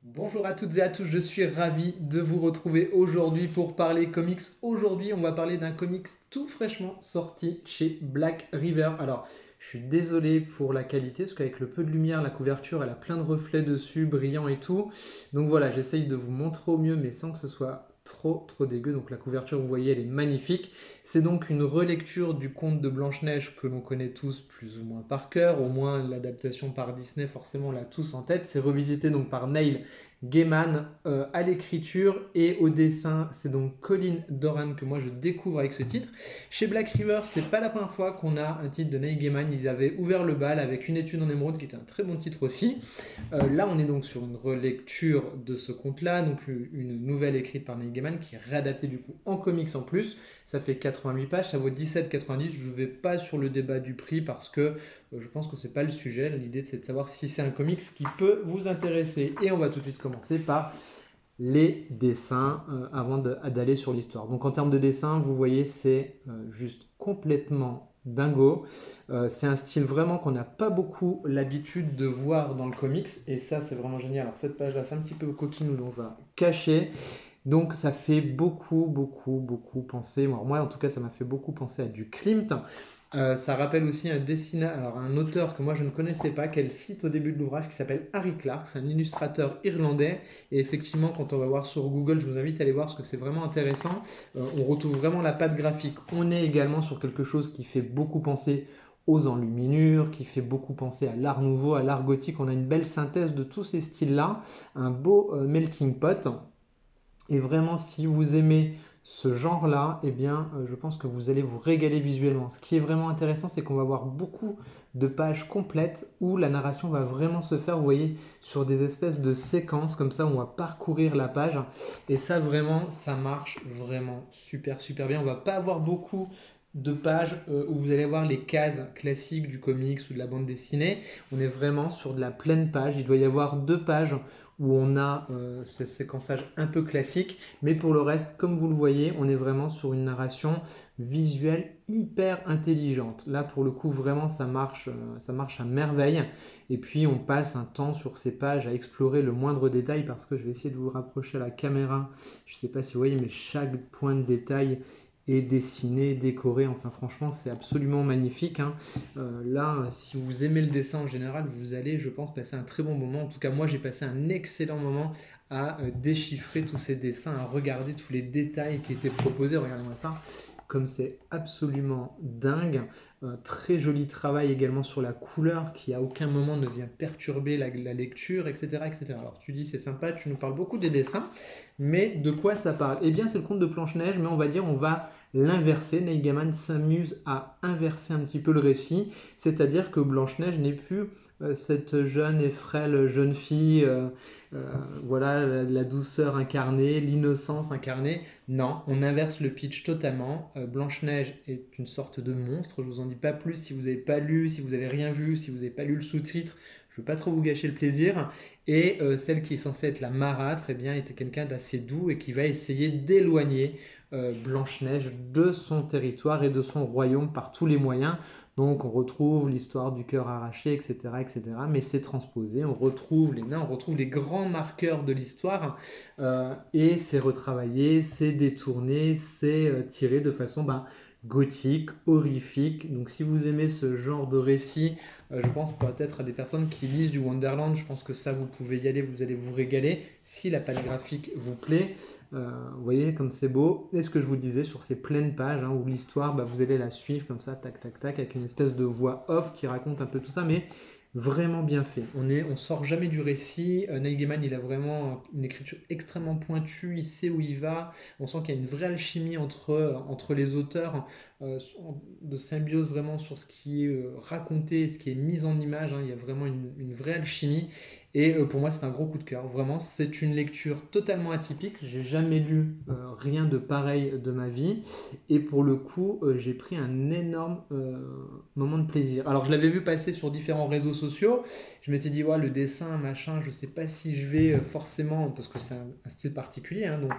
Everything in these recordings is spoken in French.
Bonjour à toutes et à tous, je suis ravi de vous retrouver aujourd'hui pour parler comics. Aujourd'hui, on va parler d'un comics tout fraîchement sorti chez Black River. Alors, je suis désolé pour la qualité, parce qu'avec le peu de lumière, la couverture, elle a plein de reflets dessus, brillants et tout. Donc voilà, j'essaye de vous montrer au mieux, mais sans que ce soit trop dégueu. Donc la couverture, vous voyez, elle est magnifique. C'est donc une relecture du conte de Blanche-Neige que l'on connaît tous plus ou moins par cœur. Au moins, l'adaptation par Disney, forcément, on l'a tous en tête. C'est revisité donc par Neil Gaiman à l'écriture et au dessin. C'est donc Colin Doran que moi je découvre avec ce titre. Chez Black River, c'est pas la première fois qu'on a un titre de Neil Gaiman. Ils avaient ouvert le bal avec Une étude en émeraude qui était un très bon titre aussi. Là, on est donc sur une relecture de ce conte-là, donc une nouvelle écrite par Neil Gaiman qui est réadaptée du coup en comics en plus. Ça fait 88 pages, ça vaut 17,90. Je ne vais pas sur le débat du prix parce que je pense que c'est pas le sujet. L'idée c'est de savoir si c'est un comics qui peut vous intéresser. Et on va tout de suite commencer par les dessins avant d'aller sur l'histoire. Donc en termes de dessin, vous voyez, c'est juste complètement dingo. C'est un style vraiment qu'on n'a pas beaucoup l'habitude de voir dans le comics et ça c'est vraiment génial. Alors cette page là c'est un petit peu coquinou donc on va cacher. Donc ça fait beaucoup penser, moi en tout cas ça m'a fait beaucoup penser à du Klimt. Ça rappelle aussi un dessinateur, alors un auteur que moi je ne connaissais pas, qu'elle cite au début de l'ouvrage, qui s'appelle Harry Clarke, c'est un illustrateur irlandais. Et effectivement, quand on va voir sur Google, je vous invite à aller voir parce que c'est vraiment intéressant. On retrouve vraiment la patte graphique. On est également sur quelque chose qui fait beaucoup penser aux enluminures, qui fait beaucoup penser à l'art nouveau, à l'art gothique. On a une belle synthèse de tous ces styles-là, un beau melting pot. Et vraiment, si vous aimez ce genre-là, eh bien, je pense que vous allez vous régaler visuellement. Ce qui est vraiment intéressant, c'est qu'on va avoir beaucoup de pages complètes où la narration va vraiment se faire, vous voyez, sur des espèces de séquences comme ça, où on va parcourir la page. Et ça, vraiment, ça marche vraiment super bien. On va pas avoir beaucoup de pages où vous allez voir les cases classiques du comics ou de la bande dessinée. On est vraiment sur de la pleine page. Il doit y avoir deux pages où on a ce séquençage un peu classique, mais pour le reste, comme vous le voyez, on est vraiment sur une narration visuelle hyper intelligente. Là, pour le coup, vraiment, ça marche à merveille. Et puis, on passe un temps sur ces pages à explorer le moindre détail, parce que je vais essayer de vous rapprocher à la caméra. Je ne sais pas si vous voyez, mais chaque point de détail est dessiné, décoré. Enfin, franchement, c'est absolument magnifique, hein. Là, si vous aimez le dessin en général, vous allez, je pense, passer un très bon moment. En tout cas, moi, j'ai passé un excellent moment à déchiffrer tous ces dessins, à regarder tous les détails qui étaient proposés. Regardez-moi ça, comme c'est absolument dingue. Très joli travail également sur la couleur qui à aucun moment ne vient perturber la lecture, etc. Alors tu dis c'est sympa, tu nous parles beaucoup des dessins, mais de quoi ça parle? Eh bien c'est le conte de Blanche-Neige, mais on va dire on va l'inverser. Neil Gaiman s'amuse à inverser un petit peu le récit, c'est-à-dire que Blanche-Neige n'est plus cette jeune et frêle jeune fille, voilà, la douceur incarnée, l'innocence incarnée. Non, on inverse le pitch totalement. Blanche-Neige est une sorte de monstre. Je vous en dis pas plus si vous n'avez pas lu, si vous n'avez rien vu, si vous n'avez pas lu le sous-titre. Je ne veux pas trop vous gâcher le plaisir. Et celle qui est censée être la marâtre, eh bien, était quelqu'un d'assez doux et qui va essayer d'éloigner Blanche-Neige de son territoire et de son royaume par tous les moyens. Donc on retrouve l'histoire du cœur arraché, etc. Mais c'est transposé, on retrouve les nains, on retrouve les grands marqueurs de l'histoire et c'est retravaillé, c'est détourné, c'est tiré de façon gothique, horrifique. Donc si vous aimez ce genre de récit, je pense peut-être à des personnes qui lisent du Wonderland, je pense que ça vous pouvez y aller, vous allez vous régaler si la palette graphique vous plaît. Vous voyez comme c'est beau. Et ce que je vous disais sur ces pleines pages, hein, où l'histoire, vous allez la suivre comme ça, tac, avec une espèce de voix off qui raconte un peu tout ça, mais vraiment bien fait. On sort jamais du récit. Neil Gaiman, il a vraiment une écriture extrêmement pointue, il sait où il va. On sent qu'il y a une vraie alchimie entre les auteurs, de symbiose vraiment sur ce qui est raconté, ce qui est mis en image, hein. Il y a vraiment une vraie alchimie. Et pour moi, c'est un gros coup de cœur. Vraiment, c'est une lecture totalement atypique. J'ai jamais lu rien de pareil de ma vie. Et pour le coup, j'ai pris un énorme moment de plaisir. Alors, je l'avais vu passer sur différents réseaux sociaux. Je m'étais dit, ouais, le dessin, machin, je sais pas si je vais forcément, parce que c'est un style particulier, hein, donc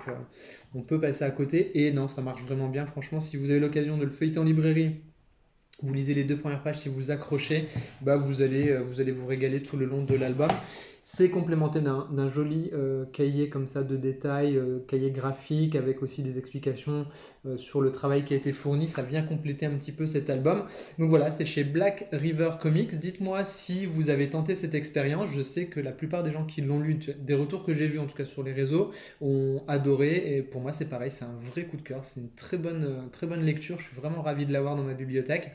on peut passer à côté. Et non, ça marche vraiment bien. Franchement, si vous avez l'occasion de le feuilleter en librairie, vous lisez les deux premières pages, si vous accrochez, vous allez vous régaler tout le long de l'album. C'est complémenté d'un joli cahier comme ça de détails, cahier graphique avec aussi des explications sur le travail qui a été fourni. Ça vient compléter un petit peu cet album. Donc voilà, c'est chez Black River Comics. Dites-moi si vous avez tenté cette expérience. Je sais que la plupart des gens qui l'ont lu, des retours que j'ai vus en tout cas sur les réseaux, ont adoré. Et pour moi, c'est pareil, c'est un vrai coup de cœur. C'est une très bonne lecture. Je suis vraiment ravi de l'avoir dans ma bibliothèque.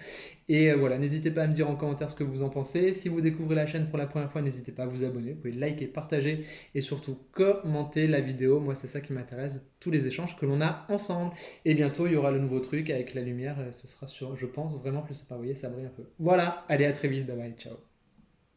Et voilà, n'hésitez pas à me dire en commentaire ce que vous en pensez. Si vous découvrez la chaîne pour la première fois, n'hésitez pas à vous abonner. Vous pouvez liker, partager et surtout commenter la vidéo. Moi, c'est ça qui m'intéresse, tous les échanges que l'on a ensemble. Et bientôt, il y aura le nouveau truc avec la lumière. Ce sera sur, je pense, vraiment plus sympa. Vous voyez, ça brille un peu. Voilà, allez, à très vite. Bye bye, ciao.